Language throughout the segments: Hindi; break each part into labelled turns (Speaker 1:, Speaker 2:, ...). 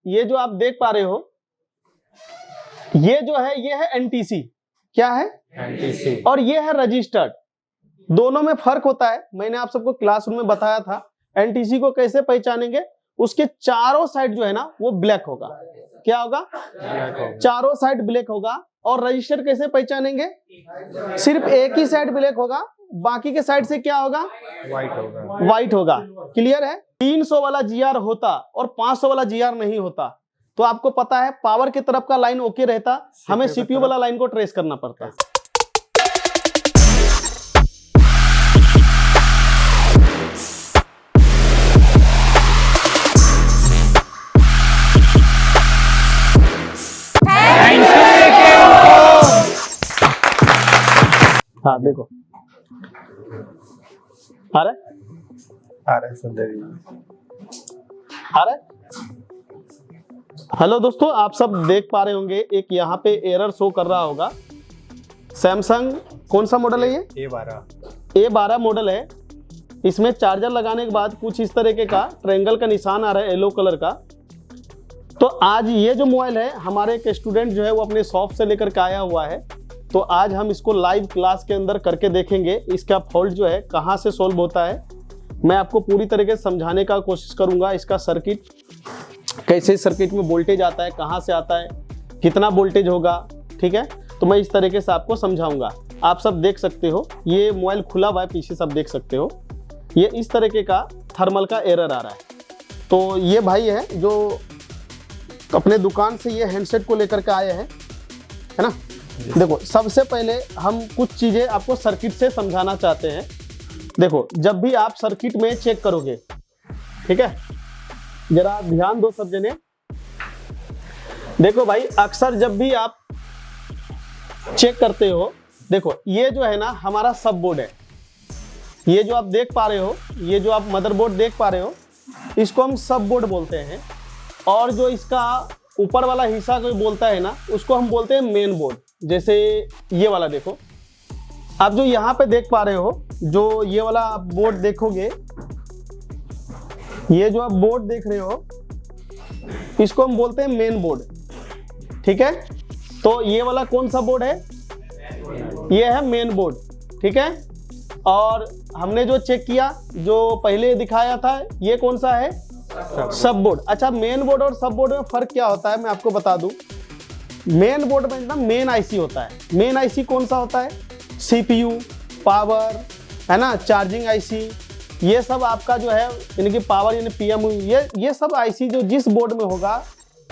Speaker 1: ये जो आप देख पा रहे हो, ये जो है ये है एनटीसी। क्या है? एनटीसी। और ये है रजिस्टर्ड। दोनों में फर्क होता है। मैंने आप सबको क्लासरूम में बताया था। एनटीसी को कैसे पहचानेंगे? उसके चारों साइड जो है ना वो ब्लैक होगा। क्या होगा? चारों साइड ब्लैक होगा। और रजिस्टर कैसे पहचानेंगे? सिर्फ एक ही साइड ब्लैक होगा, बाकी के साइड से क्या होगा? व्हाइट होगा। व्हाइट होगा। क्लियर है? 300 वाला जीआर होता और 500 वाला जीआर नहीं होता तो आपको पता है पावर की तरफ का लाइन ओके रहता, हमें सीपीयू वाला लाइन को ट्रेस करना पड़ता। हाँ देखो आ रहा है। हेलो दोस्तों, आप सब देख पा रहे होंगे एक यहाँ पे एरर शो कर रहा होगा। सैमसंग कौन सा मॉडल है ये? A12 मॉडल है। इसमें चार्जर लगाने के बाद कुछ इस तरीके का ट्रायंगल का निशान आ रहा है येलो कलर का। तो आज ये जो मोबाइल है हमारे एक स्टूडेंट जो है वो अपने शॉप से लेकर के आया हुआ है। तो आज हम इसको लाइव क्लास के अंदर करके देखेंगे इसका फॉल्ट जो है कहाँ से सॉल्व होता है। मैं आपको पूरी तरीके से समझाने का कोशिश करूंगा। इसका सर्किट कैसे, सर्किट में वोल्टेज आता है, कहाँ से आता है, कितना वोल्टेज होगा, ठीक है। तो मैं इस तरीके से आपको समझाऊंगा। आप सब देख सकते हो ये मोबाइल खुला हुआ है, पीछे सब देख सकते हो। ये इस तरीके का थर्मल का एरर आ रहा है। तो ये भाई है जो अपने दुकान से ये हैंडसेट को लेकर के आए हैं, है ना। देखो सबसे पहले हम कुछ चीजें आपको सर्किट से समझाना चाहते हैं। देखो जब भी आप सर्किट में चेक करोगे, ठीक है, जरा ध्यान दो सब जने। देखो भाई अक्सर जब भी आप चेक करते हो, देखो ये जो है ना हमारा सब बोर्ड है। ये जो आप देख पा रहे हो, ये जो आप मदरबोर्ड देख पा रहे हो, इसको हम सब बोर्ड बोलते हैं। और जो इसका ऊपर वाला हिस्सा कोई बोलता है ना, उसको हम बोलते हैं मेन बोर्ड। जैसे ये वाला देखो, आप जो यहाँ पे देख पा रहे हो, जो ये वाला आप बोर्ड देखोगे, ये जो आप बोर्ड देख रहे हो, इसको हम बोलते हैं मेन बोर्ड, ठीक है। तो ये वाला कौन सा बोर्ड है? ये है मेन बोर्ड, ठीक है। और हमने जो चेक किया, जो पहले दिखाया था, ये कौन सा है? सब बोर्ड। अच्छा, मेन बोर्ड और सब बोर्ड में फर्क क्या होता है मैं आपको बता दूं। मेन बोर्ड में ना मेन आईसी होता है। मेन आईसी कौन सा होता है? सीपीयू, पावर, है ना, चार्जिंग आईसी, ये सब आपका जो है यानी कि पावर यानी पीएमयू, ये सब आईसी जो जिस बोर्ड में होगा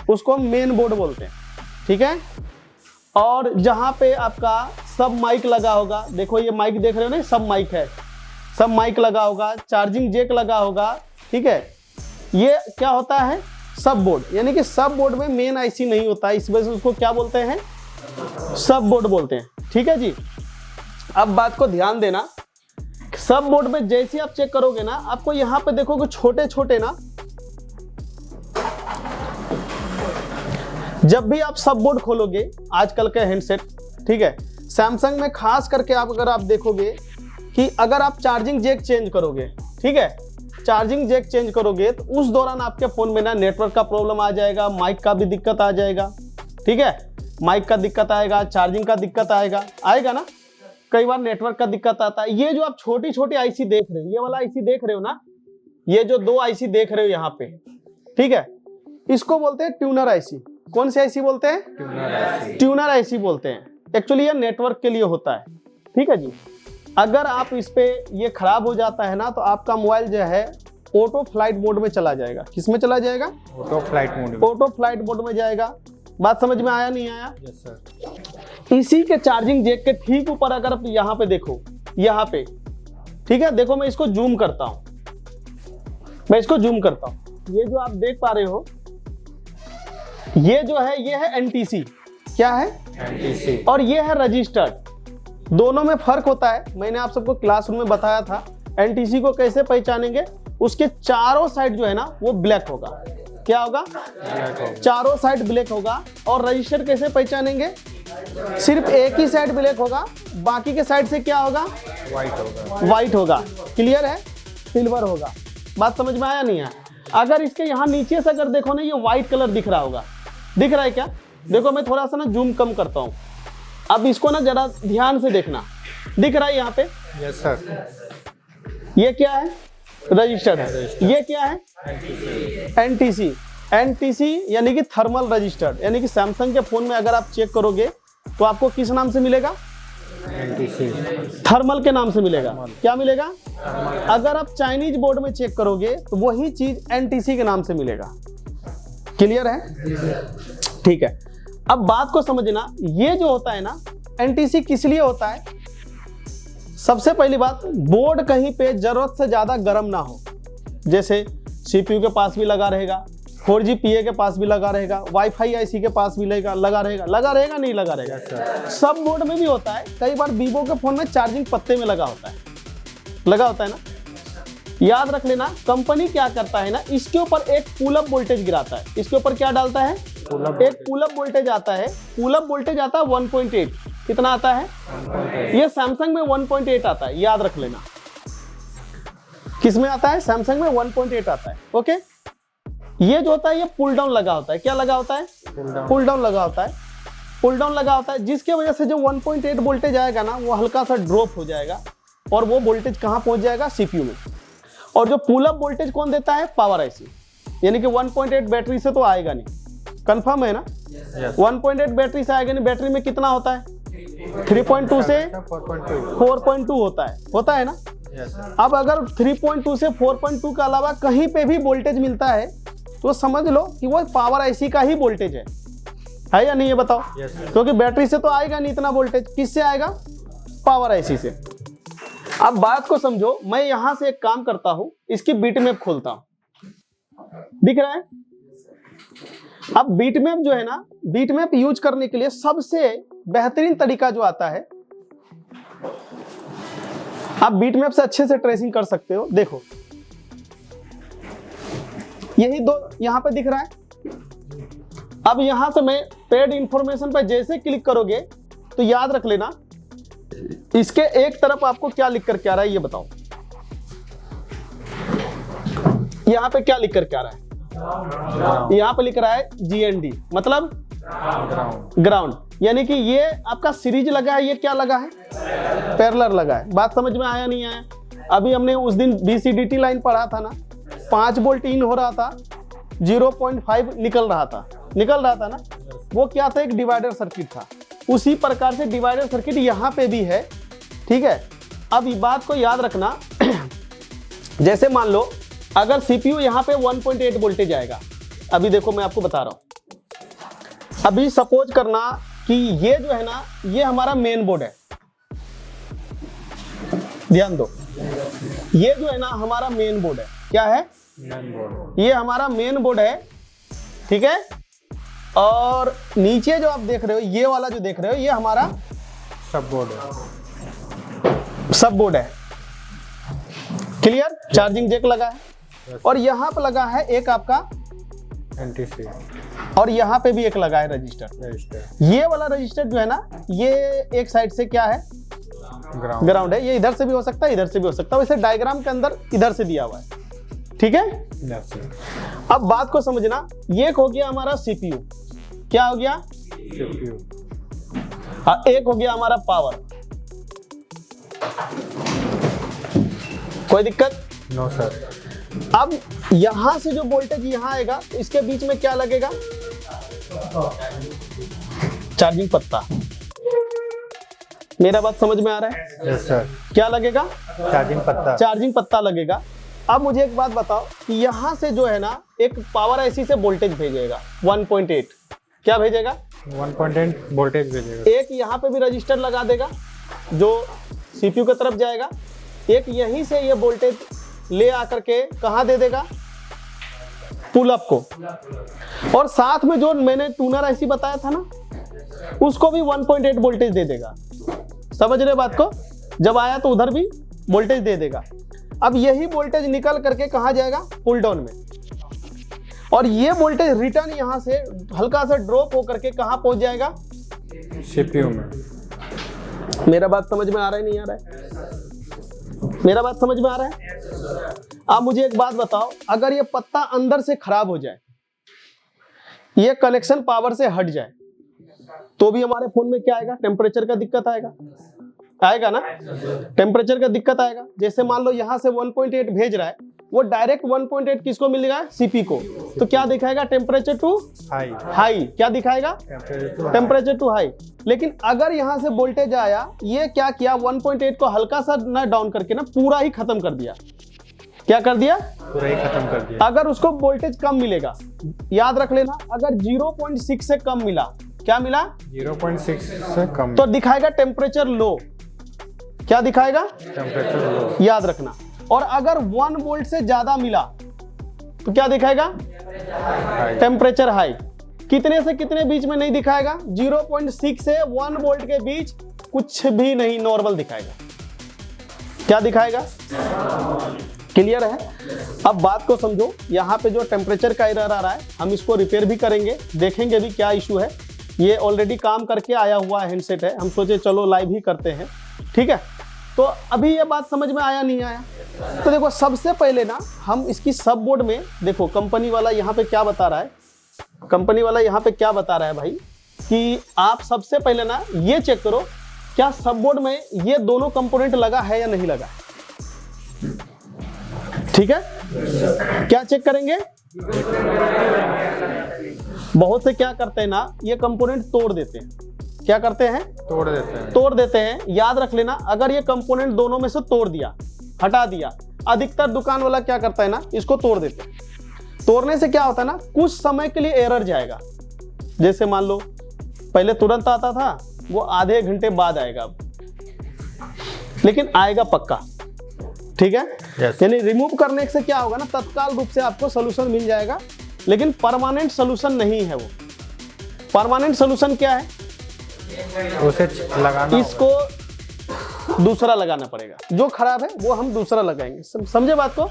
Speaker 1: उसको हम मेन बोर्ड बोलते हैं, ठीक है। और जहाँ पे आपका सब माइक लगा होगा, देखो ये माइक देख रहे हो ना, सब माइक है, सब माइक लगा होगा, चार्जिंग जैक लगा होगा, ठीक है। ये क्या होता है? सब बोर्ड। यानी कि सब बोर्ड में मेन आईसी नहीं होता है, इस वजह से उसको क्या बोलते हैं? सब बोर्ड बोलते हैं, ठीक है जी। अब बात को ध्यान देना, सब बोर्ड में जैसे आप चेक करोगे ना, आपको यहां पे देखोगे छोटे छोटे ना, जब भी आप सब बोर्ड खोलोगे आजकल के हैंडसेट, ठीक है, सैमसंग में खास करके अगर आप देखोगे कि अगर आप चार्जिंग जैक चेंज करोगे, ठीक है, चार्जिंग जैक चेंज करोगे तो उस दौरान आपके फोन में ना नेटवर्क का प्रॉब्लम आ जाएगा, माइक का भी दिक्कत आ जाएगा, ठीक है। माइक का दिक्कत आएगा, चार्जिंग का दिक्कत आएगा ना, कई बार नेटवर्क का दिक्कत आता है। ये जो आप छोटी छोटी आईसी देख रहे हो, ये वाला आईसी देख रहे हो ना, ये जो दो आईसी देख रहे हो यहाँ पे, ठीक है, इसको बोलते हैं ट्यूनर आईसी। कौन सी आईसी बोलते हैं? ट्यूनर आईसी बोलते हैं। एक्चुअली ये नेटवर्क के लिए होता है, ठीक है जी। अगर आप इस पे ये खराब हो जाता है ना, तो आपका मोबाइल जो है ऑटो फ्लाइट मोड में चला जाएगा। किस में चला जाएगा? ऑटो फ्लाइट मोड में। ऑटो फ्लाइट मोड में जाएगा। बात समझ में आया नहीं आया? Yes sir. इसी के चार्जिंग जैक के ठीक ऊपर अगर आप यहाँ पे देखो, यहाँ पे, ठीक है, देखो मैं इसको जूम करता हूँ, ये जो आप देख पा रहे हो, ये जो है ये है एनटीसी। क्या है? एनटीसी। और ये है रजिस्टर्ड। दोनों में फर्क होता है। मैंने आप सबको क्लासरूम में बताया था। एनटीसी को कैसे पहचानेंगे? उसके चारों साइड जो है ना वो ब्लैक होगा। क्या होगा? चारों साइड ब्लैक होगा। और रजिस्टर कैसे पहचानेंगे? सिर्फ एक ही साइड ब्लैक होगा, बाकी के साइड से क्या होगा? व्हाइट होगा। क्लियर है? सिल्वर होगा। बात समझ में आया नहीं है? अगर इसके यहाँ नीचे से अगर देखो ना, ये व्हाइट कलर दिख रहा होगा, दिख रहा है क्या? देखो मैं थोड़ा सा ना जूम कम करता हूँ, अब इसको ना जरा ध्यान से देखना, दिख रहा है यहाँ पे?
Speaker 2: Yes sir.
Speaker 1: ये क्या है? रजिस्टर्ड है। ये क्या है? एनटीसी। एनटीसी यानी कि थर्मल रजिस्टर्ड, यानी कि सैमसंग के फोन में अगर आप चेक करोगे तो आपको किस नाम से मिलेगा?
Speaker 2: एनटीसी,
Speaker 1: थर्मल के नाम से मिलेगा। क्या मिलेगा? अगर आप चाइनीज बोर्ड में चेक करोगे तो वही चीज एनटीसी के नाम से मिलेगा। क्लियर है? ठीक है, अब बात को समझना, ये जो होता है ना एनटीसी किस लिए होता है? सबसे पहली बात, बोर्ड कहीं पे जरूरत से ज्यादा गर्म ना हो, जैसे सीपीयू के पास भी लगा रहेगा, 4GPA के पास भी लगा रहेगा, वाईफाई आईसी के पास भी लगा रहेगा नहीं लगा रहेगा। सब बोर्ड में भी होता है, कई बार वीवो के फोन में चार्जिंग पत्ते में लगा होता है ना। याद रख लेना, कंपनी क्या करता है ना, इसके ऊपर एक पुल अप वोल्टेज गिराता है। इसके ऊपर क्या डालता है? एक पुल अप वोल्टेज आता है। पुल अप वोल्टेज आता है 1.8। कितना आता है? ये सैमसंग में 1.8 आता है, याद रख लेना। किस में आता है? सैमसंग में 1.8 आता है। ओके, ये जो होता है ये पुल डाउन लगा होता है। क्या लगा होता है? पुल डाउन लगा होता है। पुल डाउन लगा होता है, जिसके वजह से जो 1.8 वोल्टेज आएगा ना, वो हल्का सा ड्रॉप हो जाएगा और वो वोल्टेज कहाँ पहुंच जाएगा? सीपीयू में। और जो पुल अप वोल्टेज कौन देता है? Power IC. यानी कि 1.8 बैटरी से तो आएगा नहीं, कंफर्म है ना? 1.8 बैटरी से आएगा नहीं। बैटरी में कितना होता है? 3.2 से 4.2 होता है ना? अब अगर 3.2 से 4.2 के अलावा कहीं पे भी वोल्टेज मिलता है तो समझ लो कि वो पावर आईसी का ही वोल्टेज है या नहीं? ये बताओ। क्योंकि बैटरी से तो आएगा नहीं इतना वोल्टेज, किससे आएगा? पावर आईसी से। अब बात को समझो, मैं यहां से एक काम करता हूं, इसकी बीटमैप खोलता हूं, दिख रहा है? अब बीटमैप जो है ना, बीटमैप यूज करने के लिए सबसे बेहतरीन तरीका जो आता है, आप बीटमैप से अच्छे से ट्रेसिंग कर सकते हो। देखो यही दो यहां पे दिख रहा है। अब यहां से मैं पेड इंफॉर्मेशन पर जैसे क्लिक करोगे तो याद रख लेना, इसके एक तरफ आपको क्या लिख करके आ रहा है ये बताओ। यहां पे क्या लिख करके आ रहा है? यहां पे लिख रहा है GND, मतलब ग्राउंड। यानी कि ये आपका सीरीज लगा है, ये क्या लगा है? पैरेलल लगा है। बात समझ में आया नहीं आया? अभी हमने उस दिन BCDT लाइन पढ़ा था ना, 5 वोल्ट इन हो रहा था, 0.5 निकल रहा था ना, वो क्या था? एक डिवाइडर सर्किट था। उसी प्रकार से डिवाइडर सर्किट यहाँ पे भी है, ठीक है? अब ये बात को याद रखना, जैसे मान लो अगर CPU यहाँ पे 1.8 वोल्टेज आएगा, अभी देखो मैं आपको बता रहा हूँ। अभी सपोज करना कि ये जो है ना, ये हमारा मेन बोर्ड है, ध्यान दो, ये जो है ना हमारा मेन बोर्ड है। क्या है?
Speaker 2: Main board.
Speaker 1: ये हमारा मेन बोर्ड है, ठीक है? और नीचे जो आप देख रहे हो, ये वाला जो देख रहे हो, ये हमारा
Speaker 2: सब बोर्ड है।
Speaker 1: क्लियर? चार्जिंग जैक लगा है और यहाँ पे लगा है एक आपका
Speaker 2: एनटीसी,
Speaker 1: और यहाँ पे भी एक लगा है रजिस्टर। ये वाला रजिस्टर जो है ना, ये एक साइड से क्या है? ग्राउंड है। ये इधर से भी हो सकता है, इधर से भी हो सकता है। वैसे डायग्राम के अंदर इधर से दिया हुआ है, ठीक है? अब बात को समझना, ये हो गया हमारा CPU। क्या हो गया?
Speaker 2: CPU।
Speaker 1: एक हो गया हमारा पावर। कोई दिक्कत?
Speaker 2: No sir.
Speaker 1: अब यहां से जो वोल्टेज यहां आएगा, इसके बीच में क्या लगेगा? चार्जिंग पत्ता। मेरा बात समझ में आ रहा है?
Speaker 2: Yes sir.
Speaker 1: क्या लगेगा? चार्जिंग पत्ता लगेगा। अब मुझे एक बात बताओ कि यहां से जो है ना, एक पावर आईसी से वोल्टेज भेजेगा 1.8। क्या भेजेगा?
Speaker 2: 1.8 वोल्टेज भेजेगा।
Speaker 1: एक यहाँ पे भी रजिस्टर लगा देगा जो CPU की तरफ जाएगा। एक यहीं से ये वोल्टेज ले आकर के कहाँ दे देगा? पुल अप को। और साथ में जो मैंने टूनर आईसी बताया था ना, उसको भी 1.8 वोल्टेज दे देगा। समझ रहे बात को? जब आया तो उधर भी वोल्टेज दे देगा। अब यही वोल्टेज निकल करके कहाँ जाएगा? पुल डाउन में। और ये वोल्टेज रिटर्न यहां से हल्का सा ड्रॉप होकर के कहां पहुंच जाएगा?
Speaker 2: CPU में।
Speaker 1: मेरा बात समझ में आ रहा है नहीं आ रहा है? मेरा बात समझ में आ रहा है? अब मुझे एक बात बताओ, अगर ये पत्ता अंदर से खराब हो जाए, ये कनेक्शन पावर से हट जाए, तो भी हमारे फोन में क्या आएगा? टेम्परेचर का दिक्कत आएगा, आएगा ना? टेम्परेचर का दिक्कत आएगा। जैसे मान लो यहाँ से 1.8 भेज रहा है, वो डायरेक्ट 1.8 किसको मिलेगा? सीपी को। तो क्या दिखाएगा? Temperature too high. क्या दिखाएगा? Temperature too high. लेकिन अगर यहाँ से वोल्टेज आया, ये क्या किया? 1.8 को हल्का सा ना डाउन करके ना पूरा ही खत्म कर दिया। क्या कर दिया?
Speaker 2: पूरा ही खत्म कर दिया।
Speaker 1: अगर उसको वोल्टेज कम मिलेगा, याद रख लेना, अगर 0.6 से कम मिला, क्या मिला?
Speaker 2: 0.6 से कम,
Speaker 1: तो दिखाएगा टेम्परेचर लो। क्या दिखाएगा?
Speaker 2: टेम्परेचर लो,
Speaker 1: याद रखना। और अगर 1 वोल्ट से ज्यादा मिला तो क्या दिखाएगा? Temperature high. कितने से कितने बीच में नहीं दिखाएगा? 0.6 से 1 वोल्ट के बीच कुछ भी नहीं, नॉर्मल दिखाएगा। क्या दिखाएगा? क्लियर है? अब बात को समझो, यहाँ पे जो टेम्परेचर का एरर आ रहा है, हम इसको रिपेयर भी करेंगे, देखेंगे भी क्या इशू है। ये ऑलरेडी काम करके आया हुआ हैंडसेट है, हम सोचे चलो लाइव ही करते हैं, ठीक है? तो अभी ये बात समझ में आया नहीं आया? तो देखो, सबसे पहले ना हम इसकी सब बोर्ड में देखो, कंपनी वाला यहाँ पे क्या बता रहा है, कंपनी वाला यहाँ पे क्या बता रहा है भाई, कि आप सबसे पहले ना ये चेक करो, क्या सब बोर्ड में ये दोनों कंपोनेंट लगा है या नहीं लगा है। ठीक है? क्या चेक करेंगे? बहुत से क्या करते हैं ना, ये कंपोनेंट तोड़ देते हैं। क्या करते हैं? तोड़ देते हैं। याद रख लेना, अगर ये कंपोनेंट दोनों में से तोड़ दिया, हटा दिया, अधिकतर दुकान वाला क्या करता है ना, इसको तोड़ देते हैं। तोड़ने से क्या होता है ना, कुछ समय के लिए एरर जाएगा। जैसे मान लो पहले तुरंत आता था, वो आधे घंटे बाद आएगा अब, लेकिन आएगा पक्का। ठीक है? यानी रिमूव करने से क्या होगा ना, तत्काल रूप से आपको सोल्यूशन मिल जाएगा, लेकिन परमानेंट सोल्यूशन नहीं है वो। परमानेंट सोल्यूशन क्या है?
Speaker 2: उसे लगाना,
Speaker 1: इसको दूसरा लगाना पड़ेगा। जो खराब है वो हम दूसरा लगाएंगे। समझे बात को?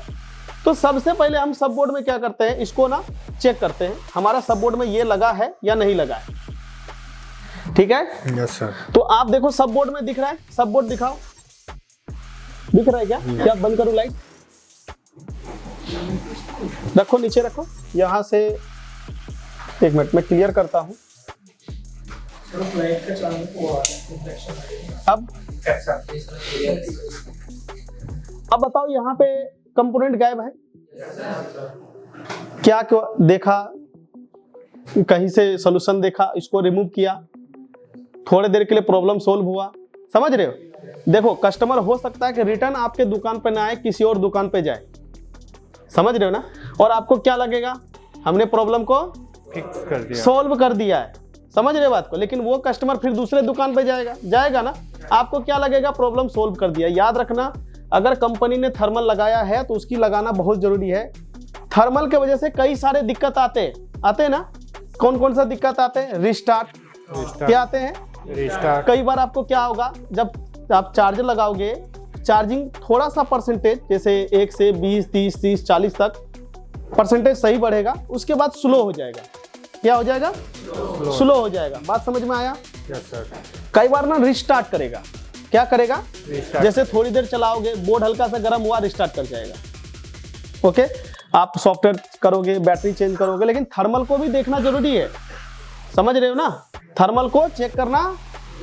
Speaker 1: तो सबसे पहले हम सब बोर्ड में क्या करते हैं, इसको ना चेक करते हैं, हमारा सब बोर्ड में ये लगा है या नहीं लगा है। ठीक है?
Speaker 2: Yes sir.
Speaker 1: तो आप देखो, सब बोर्ड में दिख रहा है? सब बोर्ड दिखाओ, दिख रहा है क्या? क्या बंद करो लाइट, रखो नीचे रखो, यहां से 1 मिनट में क्लियर करता हूं। अब बताओ, यहाँ पे कंपोनेंट गायब है। क्या देखा? कहीं से सॉल्यूशन देखा, इसको रिमूव किया, थोड़ी देर के लिए प्रॉब्लम सोल्व हुआ। समझ रहे हो? देखो, कस्टमर हो सकता है कि रिटर्न आपके दुकान पे ना आए, किसी और दुकान पे जाए। समझ रहे हो ना? और आपको क्या लगेगा, हमने प्रॉब्लम को
Speaker 2: फिक्स कर दिया,
Speaker 1: सोल्व कर दिया है। समझ रहे बात को? लेकिन वो कस्टमर फिर दूसरे दुकान पे जाएगा ना, आपको क्या लगेगा? प्रॉब्लम सोल्व कर दिया। याद रखना, अगर कंपनी ने थर्मल लगाया है तो उसकी लगाना बहुत जरूरी है। थर्मल के वजह से कई सारे दिक्कत आते हैं ना। कौन कौन सा दिक्कत आते हैं? रिस्टार्ट। क्या आते हैं?
Speaker 2: रिस्टार्ट।
Speaker 1: कई बार आपको क्या होगा, जब आप चार्जर लगाओगे, चार्जिंग थोड़ा सा परसेंटेज, जैसे 1 से 20, 30, 30, 40 तक परसेंटेज सही बढ़ेगा, उसके बाद स्लो हो जाएगा। क्या हो जाएगा? स्लो हो जाएगा। बात समझ में आया?
Speaker 2: Yes sir.
Speaker 1: कई बार ना रिस्टार्ट करेगा। क्या करेगा? जैसे थोड़ी देर चलाओगे, बोर्ड हल्का सा गर्म हुआ, रिस्टार्ट कर जाएगा। ओके? आप सॉफ्टवेयर करोगे, बैटरी चेंज करोगे, लेकिन थर्मल को भी देखना जरूरी है। समझ रहे हो ना? थर्मल को चेक करना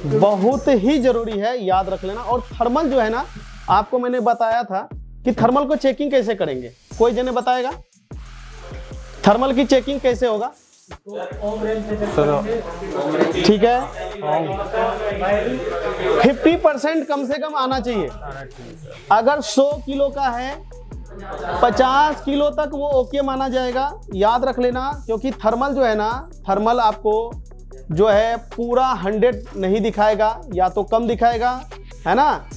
Speaker 1: बहुत ही जरूरी है, याद रख लेना। और थर्मल जो है ना, आपको मैंने बताया था कि थर्मल को चेकिंग कैसे करेंगे। कोई जने बताएगा थर्मल की चेकिंग कैसे होगा? ठीक है, 50% कम से कम आना चाहिए। अगर 100 किलो का है, 50 किलो तक वो ओके माना जाएगा। याद रख लेना, क्योंकि थर्मल जो है ना, थर्मल आपको जो है पूरा 100 नहीं दिखाएगा, या तो कम दिखाएगा, है ना।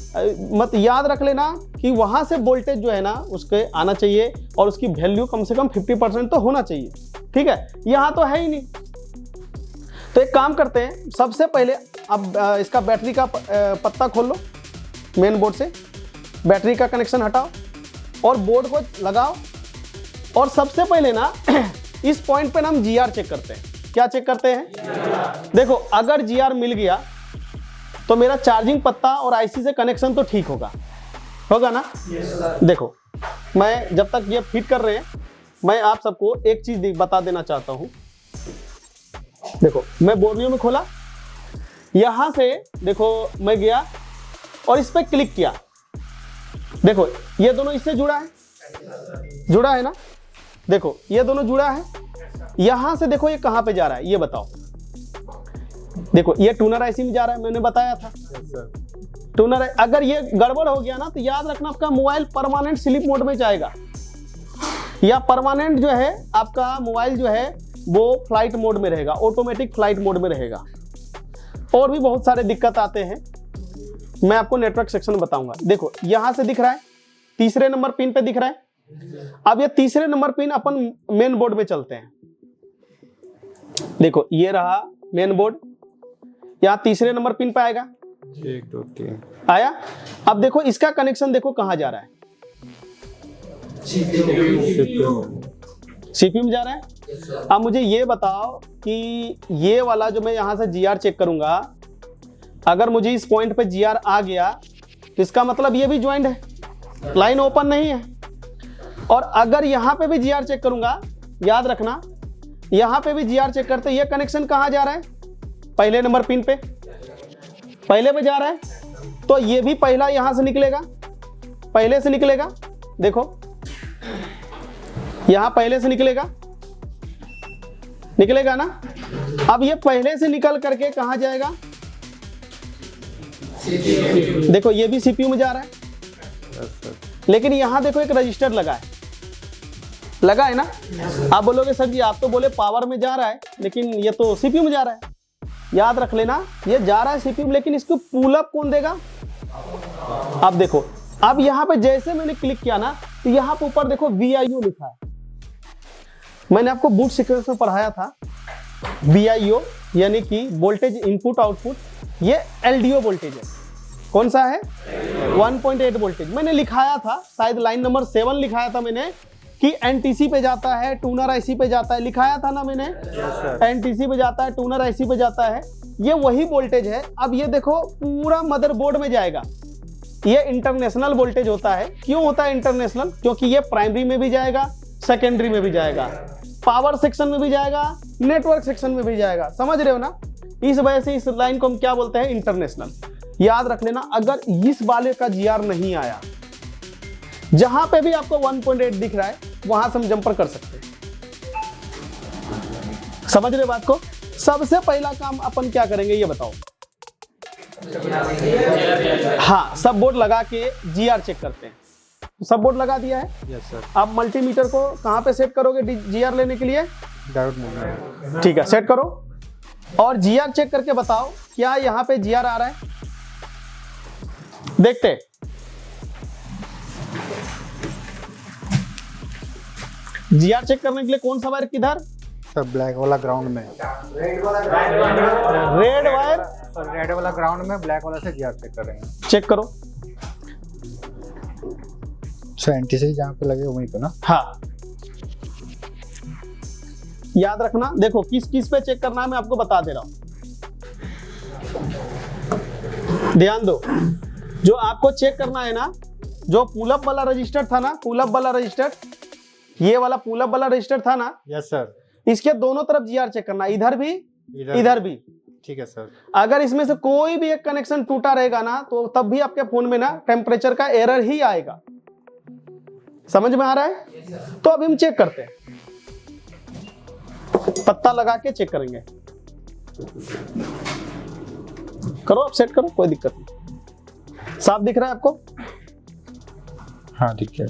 Speaker 1: मत याद रख लेना कि वहां से वोल्टेज जो है ना उसके आना चाहिए, और उसकी वैल्यू कम से कम 50% तो होना चाहिए। ठीक है, यहाँ तो है ही नहीं। तो एक काम करते हैं, सबसे पहले अब इसका बैटरी का पत्ता खोल लो, मेन बोर्ड से बैटरी का कनेक्शन हटाओ और बोर्ड को लगाओ। और सबसे पहले ना इस पॉइंट पे ना हम जीआर चेक करते हैं। क्या चेक करते हैं? देखो, अगर जीआर मिल गया तो मेरा चार्जिंग पत्ता और आईसी से कनेक्शन तो ठीक होगा ना। देखो, मैं जब तक ये फिट कर रहे हैं, मैं आप सबको एक चीज बता देना चाहता हूं। देखो मैं बोर्नियो में खोला, यहां से देखो मैं गया और इस पर क्लिक किया। देखो ये दोनों इससे जुड़ा है ना, देखो ये दोनों जुड़ा है। यहां से देखो ये कहां पे जा रहा है ये बताओ। देखो ये टूनर आईसी में जा रहा है, मैंने बताया था। टूनर, अगर ये गड़बड़ हो गया ना तो याद रखना आपका मोबाइल परमानेंट स्लीप मोड में जाएगा, या परमानेंट जो है आपका मोबाइल जो है वो फ्लाइट मोड में रहेगा, ऑटोमेटिक फ्लाइट मोड में रहेगा। और भी बहुत सारे दिक्कत आते हैं, मैं आपको नेटवर्क सेक्शन बताऊंगा। देखो यहां से दिख रहा है, तीसरे नंबर पिन पे दिख रहा है। अब ये तीसरे नंबर पिन अपन मेन बोर्ड में चलते हैं। देखो ये रहा मेन बोर्ड, यहाँ तीसरे नंबर पिन पे आएगा,
Speaker 2: 1 2 3
Speaker 1: आया। अब देखो इसका कनेक्शन देखो कहां जा रहा है, सीपीयू में जा रहा है। अब मुझे ये बताओ कि ये वाला जो मैं यहां से जीआर चेक करूंगा, अगर मुझे इस पॉइंट पे जीआर आ गया तो इसका मतलब ये भी ज्वाइंट है, लाइन ओपन नहीं है। और अगर यहां पे भी जीआर चेक करूंगा, याद रखना यहां पे भी जीआर चेक करते, ये कनेक्शन कहां जा रहा है, पहले नंबर पिन पे, पहले पे जा रहा है, तो ये भी पहला यहां से निकलेगा, पहले से निकलेगा। देखो यहां पहले से निकलेगा ना। अब ये पहले से निकल करके कहां जाएगा, देखो ये भी सीपीयू में जा रहा है, लेकिन यहां देखो एक रजिस्टर लगा है ना। आप बोलोगे सर जी आप तो बोले पावर में जा रहा है, लेकिन ये तो सीपीयू में जा रहा है। याद रख लेना ये जा रहा है सीपीयू में, लेकिन इसको पुल अप कौन देगा। अब देखो, अब यहां पे जैसे मैंने क्लिक किया ना तो यहां पे ऊपर देखो VIO लिखा है। मैंने आपको बूट सीक्वेंस में पढ़ाया था, VIO यानी कि वोल्टेज इनपुट आउटपुट, ये LDO वोल्टेज है। कौन सा है, 1.8 वोल्टेज मैंने लिखाया था, शायद लाइन नंबर 7 लिखाया था मैंने कि NTC पे जाता है, टूनर IC पे जाता है, लिखाया था ना मैंने। NTC पे जाता है, टूनर IC पे जाता है, ये वही वोल्टेज है। अब ये देखो पूरा मदरबोर्ड में जाएगा। ये इंटरनेशनल वोल्टेज होता है। क्यों होता है इंटरनेशनल, क्योंकि ये प्राइमरी में भी जाएगा, सेकेंडरी में भी जाएगा, पावर सेक्शन में भी जाएगा, नेटवर्क सेक्शन में भी जाएगा। समझ रहे हो ना, इस वजह से इस लाइन को हम क्या बोलते हैं, इंटरनेशनल। याद रख लेना, अगर इस वाले का जीआर नहीं आया, जहां पे भी आपको 1.8 दिख रहा है वहां से हम जंपर कर सकते हैं। समझ रहे बात को। सबसे पहला काम अपन क्या करेंगे ये बताओ। हाँ, सब बोर्ड लगा के जीआर चेक करते हैं। सब बोर्ड लगा दिया है।
Speaker 2: Yes sir.
Speaker 1: आप मल्टीमीटर को कहां पे सेट करोगे जीआर लेने के लिए,
Speaker 2: डायोड में।
Speaker 1: ठीक है, सेट करो और जीआर चेक करके बताओ क्या यहां पे जीआर आ रहा है। देखते हैं। जीआर चेक करने के लिए कौन सा वायर किधर,
Speaker 2: सब ब्लैक वाला ग्राउंड में,
Speaker 1: रेड वायर,
Speaker 2: रेड वाला ग्राउंड में, ब्लैक वाला से जीआर चेक करेंगे।
Speaker 1: चेक करो।
Speaker 2: NTC जहाँ पे लगे वहीं पे ना।
Speaker 1: हाँ, याद रखना। देखो किस किस पे चेक करना है मैं आपको बता दे रहा हूं, ध्यान दो। जो आपको चेक करना है ना, जो पुलअप वाला रजिस्टर था ना, पुलअप वाला रजिस्टर, ये वाला पुलअप वाला रजिस्टर था ना।
Speaker 2: Yes sir.
Speaker 1: इसके दोनों तरफ जीआर चेक करना, इधर भी इधर भी।
Speaker 2: ठीक है सर।
Speaker 1: अगर इसमें से कोई भी एक कनेक्शन टूटा रहेगा ना तो तब भी आपके फोन में ना टेम्परेचर का एरर ही आएगा। समझ में आ रहा है। तो अभी हम चेक करते हैं, पत्ता लगा के चेक करेंगे। करो, आप सेट करो, कोई दिक्कत नहीं। साफ दिख रहा है आपको।
Speaker 2: हाँ दिख गया।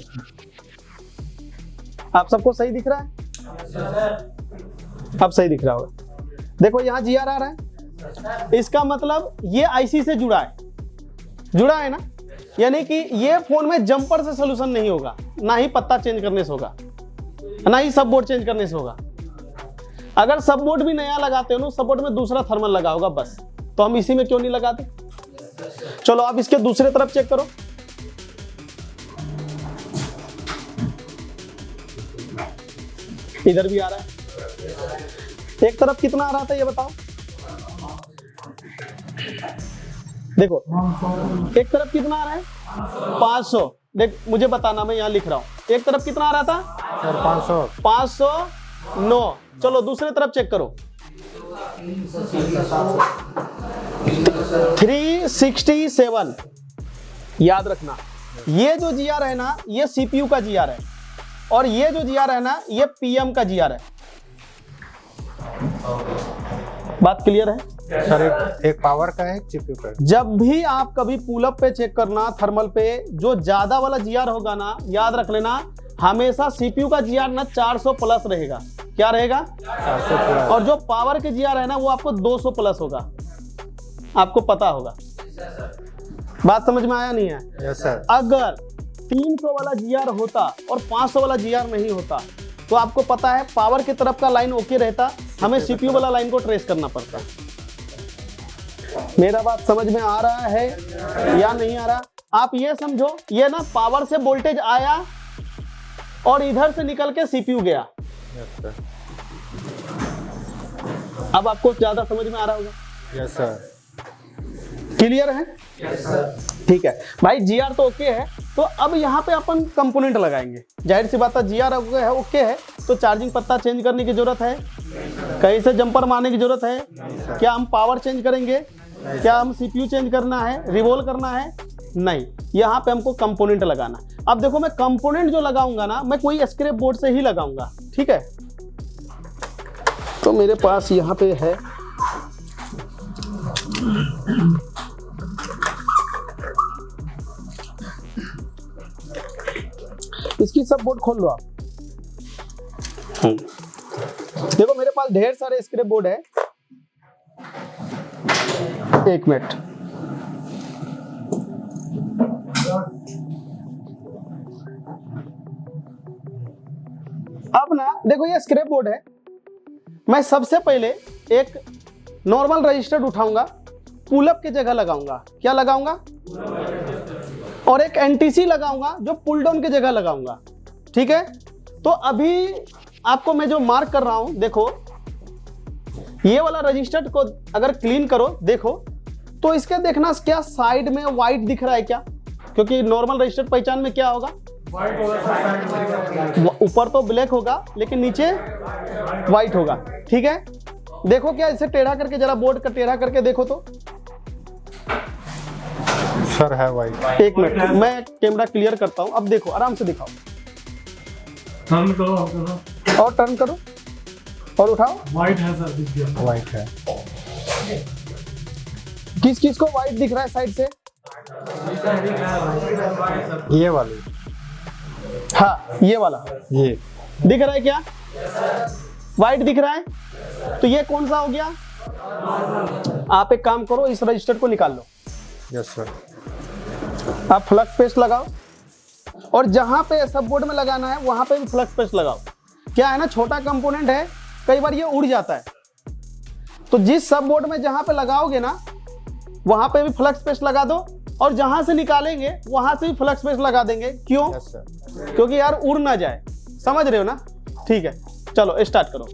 Speaker 1: आप सबको सही दिख रहा है, अब सही दिख रहा होगा। देखो यहाँ जीआर आ रहा है, इसका मतलब ये आईसी से जुड़ा है ना, यानी कि ये फोन में जंपर से सोल्यूशन नहीं होगा, ना ही पत्ता चेंज करने से होगा, ना ही सब बोर्ड चेंज करने से होगा। अगर सब बोर्ड भी नया लगाते हो ना, सब बोर्ड में दूसरा थर्मल लगा होगा बस, तो हम इसी में क्यों नहीं लगाते। चलो आप इसके दूसरे तरफ चेक करो। इधर भी आ रहा है। एक तरफ कितना आ रहा था ये बताओ। देखो एक तरफ कितना आ रहा है, 500, देख मुझे बताना, मैं यहाँ लिख रहा हूँ। एक तरफ कितना आ रहा था
Speaker 2: सर 500
Speaker 1: 509। चलो दूसरे तरफ चेक करो 367। याद रखना ये जो जीआर है ना ये सीपीयू का जीआर है, और ये जो जीआर है ना ये पीएम का जीआर है। बात क्लियर है?
Speaker 2: सर एक पावर का है, एक सीपीयू का है।
Speaker 1: जब भी आप कभी पुलअप पे चेक करना थर्मल पे, जो ज्यादा वाला जीआर होगा ना, याद रख लेना हमेशा सीपीयू का जीआर ना 400 प्लस रहेगा। क्या रहेगा?
Speaker 2: 400 प्लस।
Speaker 1: और जो पावर के जीआर है ना वो आपको 200 प्लस होगा, आपको पता होगा। बात समझ में आया नहीं है?
Speaker 2: Yes sir.
Speaker 1: अगर 300 वाला जीआर होता और 500 वाला जीआर नहीं होता तो आपको पता है पावर की तरफ का लाइन ओके रहता, हमें सीपीयू वाला लाइन को ट्रेस करना पड़ता। मेरा बात समझ में आ रहा है या नहीं आ रहा? आप ये समझो ये ना पावर से वोल्टेज आया और इधर से निकल के सीपीयू गया।
Speaker 2: Yes sir.
Speaker 1: अब आपको ज्यादा समझ में आ रहा होगा।
Speaker 2: Yes sir.
Speaker 1: क्लियर है? ठीक है भाई, जीआर तो ओके है, तो अब यहाँ पे अपन कंपोनेंट लगाएंगे। जाहिर सी बात है जीआर ओके है तो चार्जिंग पत्ता चेंज करने की जरूरत है? कहीं से जंपर मारने की जरूरत है? क्या हम पावर चेंज करेंगे? क्या हम सीपीयू चेंज करना है, रिवोल्व करना है? नहीं, यहाँ पे हमको कंपोनेंट लगाना। अब देखो मैं कंपोनेंट जो लगाऊंगा ना मैं कोई स्क्रैप बोर्ड से ही लगाऊंगा, ठीक है? तो मेरे पास यहाँ पे है इसकी सब बोर्ड खोल लो आप। देखो मेरे पास ढेर सारे स्क्रैप बोर्ड है। एक मिनट, अब ना देखो ये स्क्रैप बोर्ड है। मैं सबसे पहले एक नॉर्मल रजिस्टर उठाऊंगा, पुलअप की जगह लगाऊंगा। क्या लगाऊंगा? और एक एनटीसी लगाऊंगा जो पुल डाउन की जगह लगाऊंगा, ठीक है? तो अभी आपको मैं जो मार्क कर रहा हूं, देखो ये वाला रजिस्टर को अगर क्लीन करो देखो तो इसके देखना क्या साइड में व्हाइट दिख रहा है क्या? क्योंकि नॉर्मल रजिस्टर पहचान में क्या होगा? ऊपर तो ब्लैक होगा लेकिन नीचे व्हाइट होगा, ठीक है? देखो क्या इसे टेढ़ा करके, जरा बोर्ड का टेढ़ा करके देखो तो।
Speaker 2: सर है वाइट।
Speaker 1: एक मिनट मैं कैमरा क्लियर करता हूं, अब देखो आराम से दिखाओ।
Speaker 3: टर्न करो
Speaker 1: और टर्न करो और उठाओ।
Speaker 3: वाइट है सर, दिख गया।
Speaker 2: वाइट है।
Speaker 1: किस चीज को व्हाइट दिख रहा है साइड से?
Speaker 2: ये वाली।
Speaker 1: हाँ ये वाला
Speaker 2: ये
Speaker 1: दिख रहा है क्या? व्हाइट दिख रहा है, तो ये कौन सा हो गया? आप एक काम करो, इस रजिस्टर को निकाल लो।
Speaker 2: Yes sir.
Speaker 1: आप फ्लक्स पेस्ट लगाओ और जहां पे सब बोर्ड में लगाना है वहां पे भी फ्लक्स पेस्ट लगाओ। क्या है ना, छोटा कंपोनेंट है, कई बार ये उड़ जाता है, तो जिस सब बोर्ड में जहां पे लगाओगे ना वहां पे भी फ्लक्स पेस्ट लगा दो, और जहां से निकालेंगे वहां से भी फ्लक्स पेस्ट लगा देंगे। क्यों?
Speaker 2: Yes sir.
Speaker 1: क्योंकि यार उड़ ना जाए, समझ रहे हो ना? ठीक है चलो स्टार्ट करो।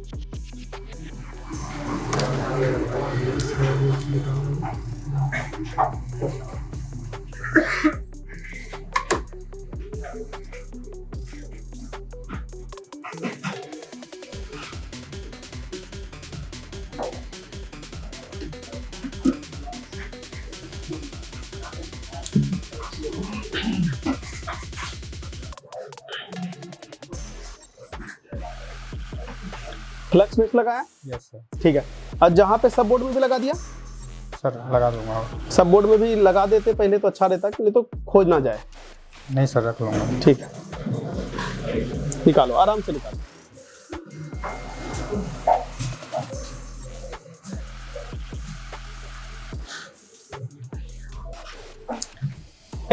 Speaker 1: फ्लक्स पेस्ट लगाया?
Speaker 2: Yes sir.
Speaker 1: ठीक है, और जहां पे सब बोर्ड में भी लगा दिया?
Speaker 2: सर लगा दूंगा।
Speaker 1: सब बोर्ड में भी लगा देते पहले तो अच्छा रहता, नहीं तो खोज ना जाए।
Speaker 2: नहीं सर, रख लूंगा।
Speaker 1: ठीक है, निकालो आराम से निकालो।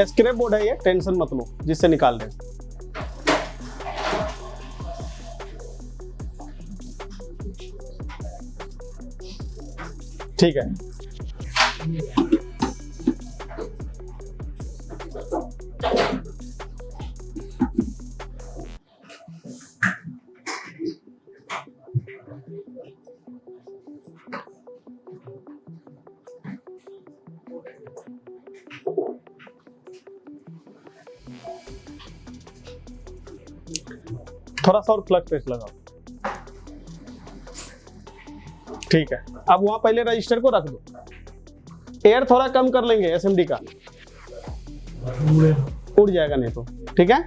Speaker 1: स्क्रैप बोर्ड है ये, टेंशन मत लो जिससे निकाल रहे हैं। ठीक है, थोड़ा सा और फ्लक्स प्रेस लगाओ। ठीक है, अब वहां पहले रजिस्टर को रख दो। एयर थोड़ा कम कर लेंगे एसएमडी का, उड़ जाएगा नहीं तो। ठीक है,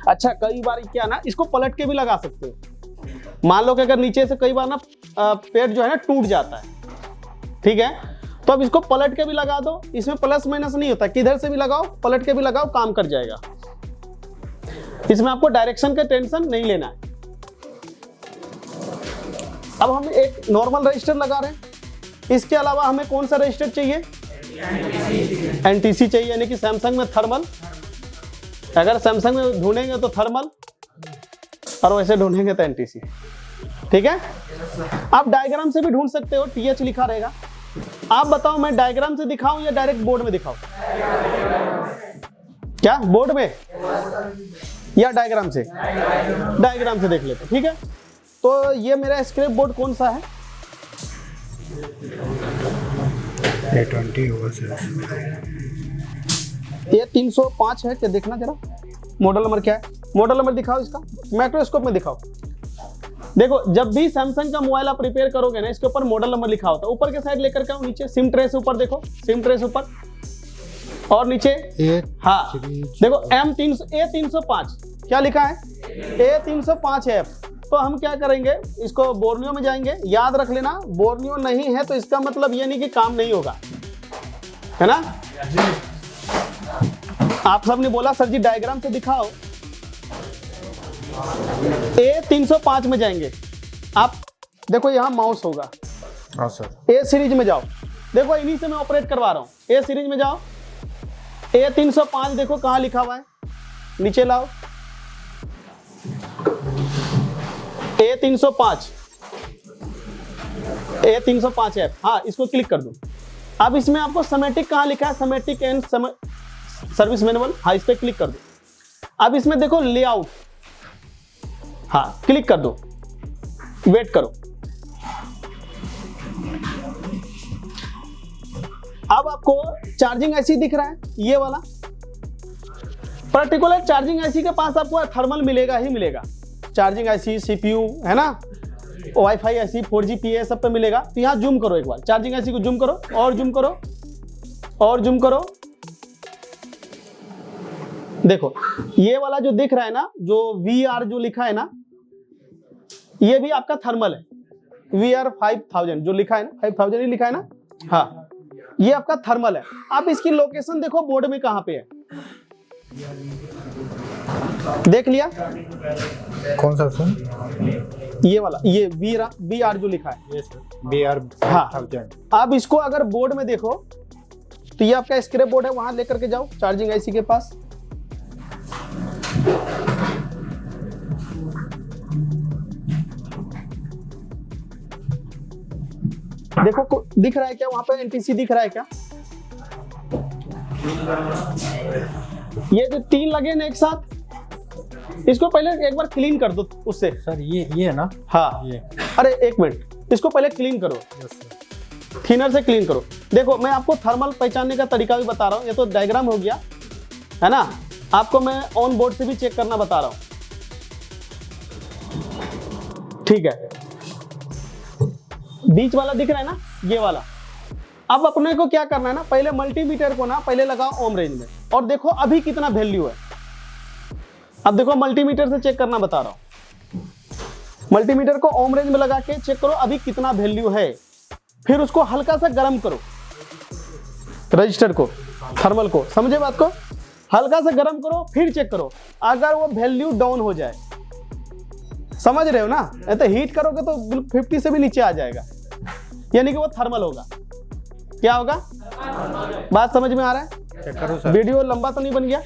Speaker 1: अच्छा कई बार क्या ना, इसको पलट के भी लगा सकते हो। मान लो कि अगर नीचे से कई बार ना पेड़ जो है ना टूट जाता है, ठीक है, तो अब इसको पलट के भी लगा दो। इसमें प्लस माइनस नहीं होता, किधर से भी लगाओ, पलट के भी लगाओ, काम कर जाएगा। इसमें आपको डायरेक्शन का टेंशन नहीं लेना है। अब हम एक नॉर्मल रजिस्टर लगा रहे हैं। इसके अलावा हमें कौन सा रजिस्टर चाहिए? एनटीसी चाहिए, यानी कि सैमसंग में थर्मल। अगर सैमसंग में ढूंढेंगे तो थर्मल, और वैसे ढूंढेंगे तो एनटीसी। ठीक है, आप डायग्राम से भी ढूंढ सकते हो, टीएच लिखा रहेगा। आप बताओ, मैं डायग्राम से दिखाऊं या डायरेक्ट बोर्ड में दिखाऊं? क्या बोर्ड में या डायग्राम से? डायग्राम से देख लेते। ठीक है, तो ये मेरा स्क्रैप बोर्ड कौन सा है?
Speaker 2: A20 होगा सर।
Speaker 1: ये 305 है क्या? देखना जरा मॉडल नंबर क्या है, मॉडल नंबर दिखाओ इसका, माइक्रोस्कोप में दिखाओ। देखो, जब भी सैमसंग का मोबाइल आप रिपेयर करोगे ना, इसके ऊपर मॉडल नंबर लिखा होता है। ऊपर के साइड लेकर के आओ, नीचे सिम ट्रेस ऊपर देखो, सिम ट्रेस ऊपर, और नीचे हाँ देखो A305 क्या लिखा है? A305 है। तो हम क्या करेंगे, इसको बोर्नियो में जाएंगे। याद रख लेना, बोर्नियो नहीं है तो इसका मतलब ये नहीं कि काम नहीं होगा, है ना। आप सबने बोला सर जी डायग्राम से दिखाओ। A305 में जाएंगे आप, देखो यहाँ माउस होगा।
Speaker 2: हाँ सर।
Speaker 1: ए सीरीज में जाओ, देखो इन्हीं से मैं ऑपरेट करवा रहा हूँ। ए सीरीज में जाओ, A305 देखो कहाँ लिखा हुआ है, नीचे लाओ। A305 है, हाँ इसको क्लिक कर दो। अब इसमें आपको समेटिक कहाँ लिखा है? समेटिक एंड सर्विस मैनुअल, हाँ इस पे क्लिक कर दो। अब इसमें देखो लेआउट, हाँ क्लिक कर दो, वेट करो। अब आपको चार्जिंग आईसी दिख रहा है, ये वाला पर्टिकुलर चार्जिंग आईसी के पास आपको थर्मल मिलेगा ही मिलेगा। चार्जिंग आईसी, सीपीयू, है ना, वाईफाई आईसी, 4G PA सब पे मिलेगा। तो यहाँ जूम करो एक बार, चार्जिंग आईसी को जूम करो, और जूम करो, और जूम करो। देखो ये वाला जो दिख रहा है ना, जो VR जो लिखा है ना, ये भी आपका थर्मल है। VR 5000 जो लिखा है ना, 5000 ही लिखा है ना, हाँ ये आपका थर्मल है। आप इसकी लोकेशन देखो बोर्ड में कहाँ पे है, देख लिया?
Speaker 2: कौन सा सर?
Speaker 1: ये वाला, ये VR जो लिखा है,
Speaker 2: BR
Speaker 1: हाँ।
Speaker 2: 1000।
Speaker 1: आप इसको अगर बोर्ड में देखो तो ये आपका स्क्रैप बोर्ड है, वहां लेकर के जाओ चार्जिंग आईसी के पास। देखो दिख रहा है क्या वहां पे? एनटीसी दिख रहा है क्या? ये जो 3 लगे ना एक साथ, इसको पहले एक बार क्लीन कर दो उससे।
Speaker 2: सर ये है ना?
Speaker 1: हाँ
Speaker 2: ये।
Speaker 1: अरे एक मिनट, इसको पहले क्लीन करो, थिनर से क्लीन करो। देखो मैं आपको थर्मल पहचानने का तरीका भी बता रहा हूँ। ये तो डायग्राम हो गया, है ना। आपको मैं ऑन बोर्ड से भी चेक करना बता रहा हूँ, ठीक है। बीच वाला दिख रहा है ना, ये वाला। अब अपने को क्या करना है ना, पहले मल्टीमीटर को ना पहले लगाओ ओम रेंज में, और देखो अभी कितना वैल्यू है। अब देखो मल्टीमीटर से चेक करना बता रहा हूं। मल्टीमीटर को ओम रेंज में लगा के चेक करो अभी कितना वैल्यू है। फिर उसको हल्का सा गर्म करो, रजिस्टर को, थर्मल को, समझे बात को? हल्का सा गर्म करो, फिर चेक करो। अगर वो वैल्यू डाउन हो जाए, समझ रहे हो ना, नहीं तो हीट करोगे तो 50 से भी नीचे आ जाएगा, यानी कि वो थर्मल होगा। क्या होगा? बात समझ में आ रहा है?
Speaker 2: चेक करो सर।
Speaker 1: वीडियो लंबा तो नहीं बन गया?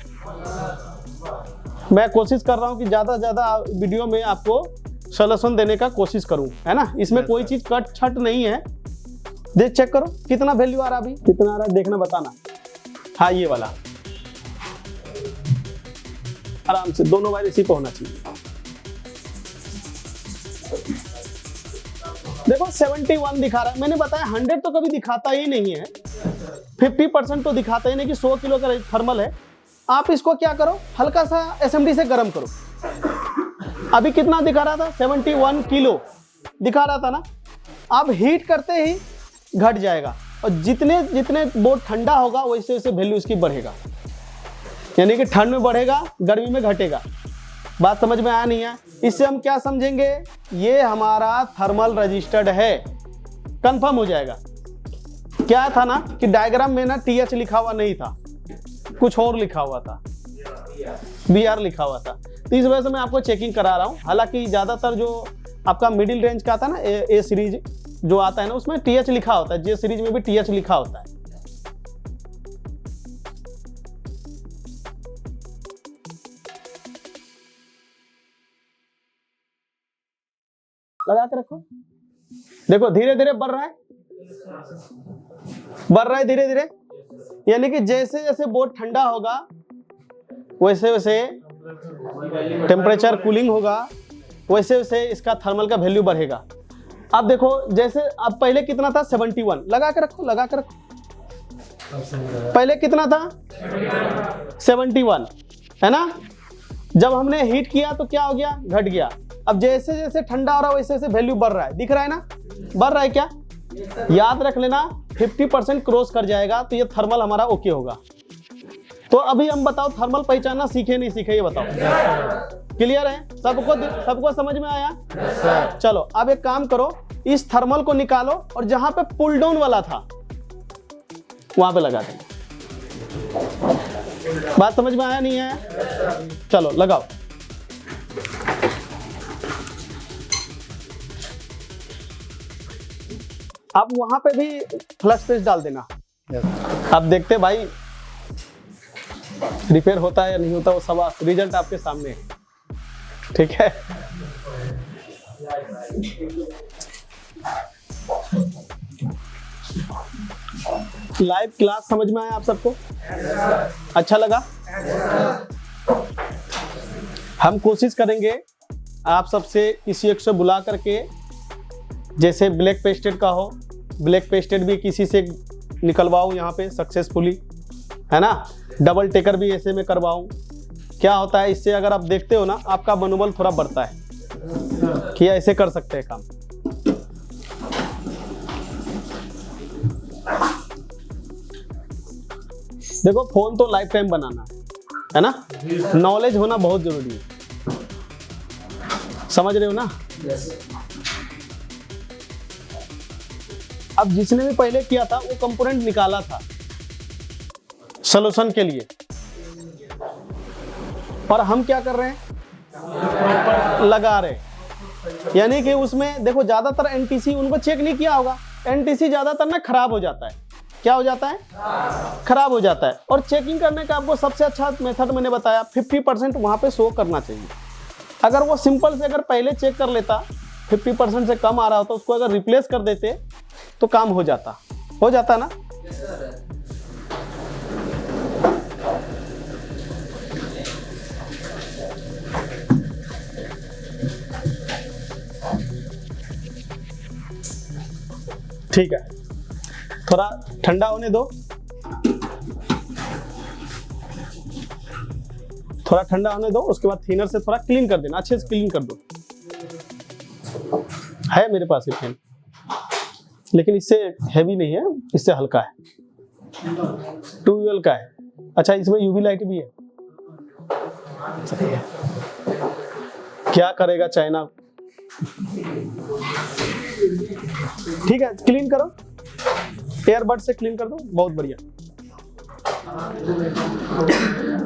Speaker 1: मैं कोशिश कर रहा हूं कि ज्यादा से ज्यादा वीडियो में आपको सॉल्यूशन देने का कोशिश करूं, है ना। इसमें कोई चीज कट छट नहीं है। देख चेक करो कितना वैल्यू आ रहा है, अभी कितना आ रहा है देखना, बताना। हाँ ये वाला आराम से दोनों वायर इसी पे होना चाहिए। देखो 71 दिखा रहा है। मैंने बताया 100 तो कभी दिखाता ही नहीं है, 50% तो दिखाता ही नहीं कि 100 किलो का थर्मल है। आप इसको क्या करो, हल्का सा SMD से गर्म करो। अभी कितना दिखा रहा था, 71 किलो दिखा रहा था ना। अब हीट करते ही घट जाएगा, और जितने जितने बोर्ड ठंडा होगा वैसे वैसे वैल्यू इसकी बढ़ेगा, यानी कि ठंड में बढ़ेगा, गर्मी में घटेगा। बात समझ में आया नहीं है? इससे हम क्या समझेंगे, ये हमारा थर्मल रजिस्टर्ड है, कंफर्म हो जाएगा। क्या था ना कि डायग्राम में ना TH लिखा हुआ नहीं था, कुछ और लिखा हुआ था, BR लिखा हुआ था। तो इस वजह से मैं आपको चेकिंग करा रहा हूँ। हालांकि ज़्यादातर जो आपका मिडिल रेंज का आता है ना, ए सीरीज जो आता है ना, उसमें TH लिखा होता है, J सीरीज में भी TH लिखा होता है। लगा के रखो, देखो धीरे धीरे बढ़ रहा है, बढ़ रहा है धीरे धीरे, यानी कि जैसे जैसे बोर्ड ठंडा होगा वैसे वैसे टेम्परेचर कूलिंग होगा, वैसे वैसे इसका थर्मल का वैल्यू बढ़ेगा। अब देखो जैसे अब पहले कितना था, 71, लगा के रखो, लगा के रखो। पहले कितना था, 71 है ना। जब हमने हीट किया तो क्या हो गया, घट गया। अब जैसे जैसे ठंडा हो रहा है वैसे वैसे वैल्यू बढ़ रहा है, दिख रहा है ना, बढ़ रहा है क्या, याद रख लेना 50% क्रॉस कर जाएगा तो ये थर्मल हमारा ओके होगा। तो अभी हम बताओ थर्मल पहचानना सीखे नहीं सीखे, ये बताओ। क्लियर है सबको समझ में आया? चलो अब एक काम करो, इस थर्मल को निकालो और जहां पे पुल डाउन वाला था वहां पे लगा देना। बात समझ में आया नहीं है? चलो लगाओ। अब वहां पे भी फ्लक्स पेस्ट डाल देना। अब देखते भाई रिपेयर होता है या नहीं होता, वो सब रिजल्ट आपके सामने है, ठीक है। लाइव क्लास समझ में आया आप सबको? अच्छा लगा? हम कोशिश करेंगे आप सबसे किसी एक से बुला करके, जैसे ब्लैक पेस्टेड का हो, ब्लैक पेस्टेड भी किसी से निकलवाऊं यहाँ पे सक्सेसफुली, है ना। डबल टेकर भी ऐसे में करवाऊं। क्या होता है इससे, अगर आप देखते हो ना, आपका मनोबल थोड़ा बढ़ता है कि ऐसे कर सकते हैं काम। देखो फोन तो लाइफ टाइम बनाना है ना, नॉलेज होना बहुत जरूरी है, समझ रहे हो ना। अब जिसने भी पहले किया था वो कंपोनेंट निकाला था सॉल्यूशन के लिए, और हम क्या कर रहे हैं, लगा रहे हैं। यानी कि उसमें देखो ज्यादातर एनटीसी उनको चेक नहीं किया होगा, एनटीसी ज्यादातर ना खराब हो जाता है। क्या हो जाता है, खराब हो जाता है। और चेकिंग करने का आपको सबसे अच्छा मेथड मैंने बताया, 50% वहां पे शो करना चाहिए। अगर वो सिंपल से अगर पहले चेक कर लेता, 50% से कम आ रहा होता, उसको अगर रिप्लेस कर देते तो काम हो जाता ना। ठीक है, थोड़ा ठंडा होने दो, थोड़ा ठंडा होने दो, उसके बाद थिनर से थोड़ा क्लीन कर देना, अच्छे से क्लीन कर दो। है मेरे पास ये पेन, लेकिन इससे हैवी नहीं है, इससे हल्का है, 2UL का है। अच्छा इसमें यूवी लाइट भी है। क्या करेगा चाइना। ठीक है, क्लीन करो, एयरबड से क्लीन कर दो, बहुत बढ़िया।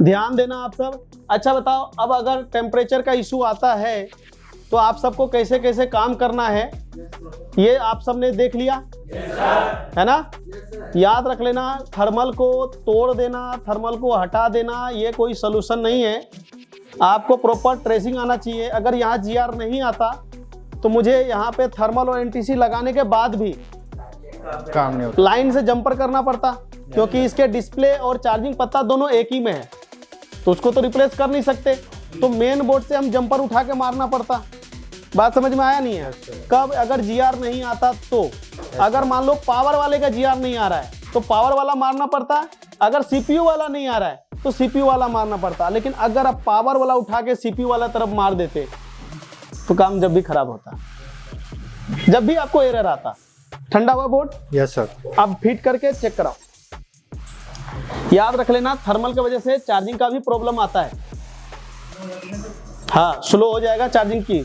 Speaker 1: ध्यान देना आप सब। अच्छा बताओ, अब अगर टेम्परेचर का इशू आता है तो आप सबको कैसे कैसे काम करना है, ये आप सबने देख लिया है ना। याद रख लेना, थर्मल को तोड़ देना, थर्मल को हटा देना, ये कोई सलूशन नहीं है। आपको प्रॉपर ट्रेसिंग आना चाहिए। अगर यहाँ GR नहीं आता तो मुझे यहाँ पे थर्मल और एनटीसी लगाने के बाद भी
Speaker 2: काम नहीं होता,
Speaker 1: लाइन से जंपर करना पड़ता, क्योंकि इसके डिस्प्ले और चार्जिंग पत्ता दोनों एक ही में है, तो उसको तो रिप्लेस कर नहीं सकते, तो मेन बोर्ड से हम जंपर उठा के मारना पड़ता। बात समझ में आया नहीं है? कब अगर GR नहीं आता तो, अगर मान लो पावर वाले का GR नहीं आ रहा है तो पावर वाला मारना पड़ता, अगर CPU वाला नहीं आ रहा है तो CPU वाला मारना पड़ता। लेकिन अगर आप पावर वाला उठा के CPU वाला तरफ मार देते तो काम जब भी खराब होता, जब भी आपको एरर आता। ठंडा हुआ बोर्ड?
Speaker 2: Yes sir.
Speaker 1: अब फिट करके चेक कराओ। याद रख लेना, थर्मल की वजह से चार्जिंग का भी प्रॉब्लम आता है। हाँ, स्लो हो जाएगा चार्जिंग की।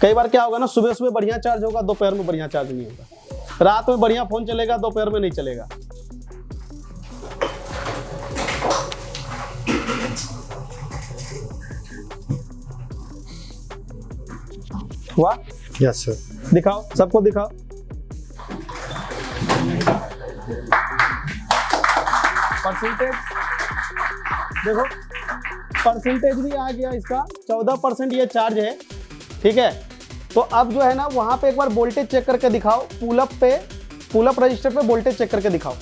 Speaker 1: कई बार क्या होगा ना, सुबह सुबह बढ़िया चार्ज होगा, दोपहर में बढ़िया चार्ज नहीं होगा। रात में बढ़िया फोन चलेगा, दोपहर में नहीं चलेगा। हुआ?
Speaker 2: Yes sir.
Speaker 1: दिखाओ, सबको दिखाओ। परसेंटेज देखो, परसेंटेज भी आ गया इसका 14% ये चार्ज है। ठीक है, तो अब जो है ना वहां पे एक बार वोल्टेज चेक करके दिखाओ। पुल अप रजिस्टर पे वोल्टेज चेक करके दिखाओ।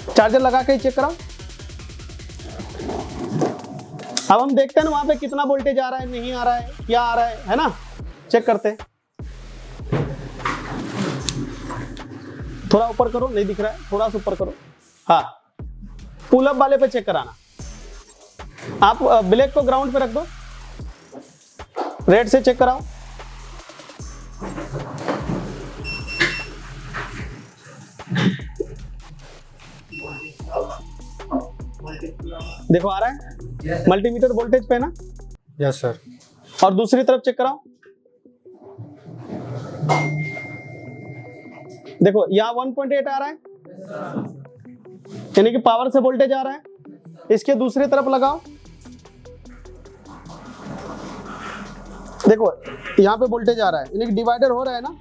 Speaker 1: चार्जर लगा के ही चेक कराओ। अब हम देखते हैं ना वहां पे कितना वोल्टेज आ रहा है, नहीं आ रहा है, क्या आ रहा है ना, चेक करते हैं। थोड़ा ऊपर करो, नहीं दिख रहा है, थोड़ा सा ऊपर करो। हाँ, पुल अप वाले पे चेक कराना। आप ब्लैक को ग्राउंड पे रख दो, रेड से चेक कराओ। देखो आ रहा है मल्टीमीटर वोल्टेज पे ना।
Speaker 2: Yes sir.
Speaker 1: और दूसरी तरफ चेक कराओ। देखो यहाँ 1.8 आ रहा है, यानी कि पावर से वोल्टेज आ रहा है। इसके दूसरी तरफ लगाओ, देखो यहाँ पे वोल्टेज आ रहा है, यानी कि डिवाइडर हो रहा है ना।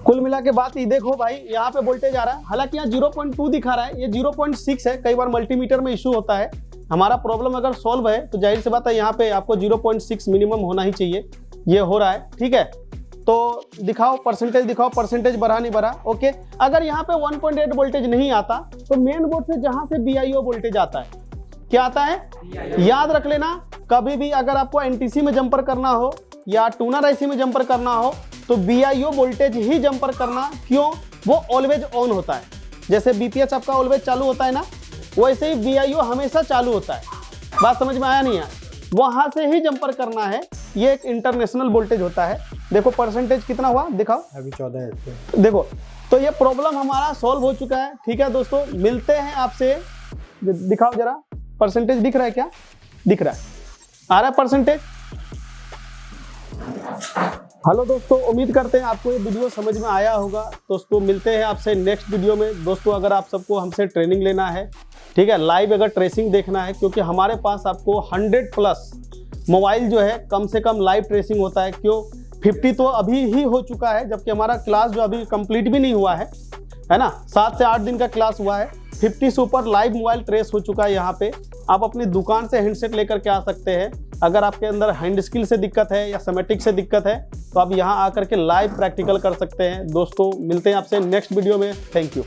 Speaker 1: कुल मिला के बात ये देखो भाई, यहाँ पे वोल्टेज आ रहा है। हालांकि यहाँ 0.2 दिखा रहा है, ये 0.6 है। कई बार मल्टीमीटर में इशू होता है। हमारा प्रॉब्लम अगर सॉल्व है तो जाहिर सी बात है यहाँ पे आपको 0.6 मिनिमम होना ही चाहिए। ये हो रहा है, ठीक है। तो दिखाओ परसेंटेज, दिखाओ परसेंटेज बढ़ा नहीं बढ़ा। ओके, अगर यहाँ पे 1.8 वोल्टेज नहीं आता तो मेन बोर्ड से जहां से BIO वोल्टेज आता है, क्या आता है याद रख लेना। कभी भी अगर आपको NTC में जंपर करना हो या टूनर IC में जंपर करना हो तो BIO वोल्टेज ही जंपर करना। क्यों? वो ऑलवेज ऑन होता है। जैसे BPH आपका ऑलवेज चालू होता है ना, वैसे ही BIO हमेशा चालू होता है। बात समझ में आया नहीं है? वहां से ही जंपर करना है। ये एक इंटरनेशनल वोल्टेज होता है। देखो परसेंटेज कितना हुआ, दिखाओ
Speaker 2: अभी 14 है।
Speaker 1: देखो, तो ये प्रॉब्लम हमारा सॉल्व हो चुका है। ठीक है दोस्तों, मिलते हैं आपसे। दिखाओ जरा परसेंटेज, दिख रहा है क्या? दिख रहा है, आ रहा है परसेंटेज। हेलो दोस्तों, उम्मीद करते हैं आपको ये वीडियो समझ में आया होगा। दोस्तों मिलते हैं आपसे नेक्स्ट वीडियो में। दोस्तों अगर आप सबको हमसे ट्रेनिंग लेना है, ठीक है, लाइव अगर ट्रेसिंग देखना है, क्योंकि हमारे पास आपको 100+ मोबाइल जो है कम से कम लाइव ट्रेसिंग होता है। क्यों? 50 तो अभी ही हो चुका है, जबकि हमारा क्लास जो अभी कंप्लीट भी नहीं हुआ है ना। 7 से 8 दिन का क्लास हुआ है। 50 से ऊपर लाइव मोबाइल ट्रेस हो चुका है। यहाँ पे आप अपनी दुकान से हैंडसेट लेकर के आ सकते हैं। अगर आपके अंदर हैंड स्किल से दिक्कत है या सेमेटिक से दिक्कत है तो आप यहाँ आकर के लाइव प्रैक्टिकल कर सकते हैं। दोस्तों मिलते हैं आपसे नेक्स्ट वीडियो में। Thank you.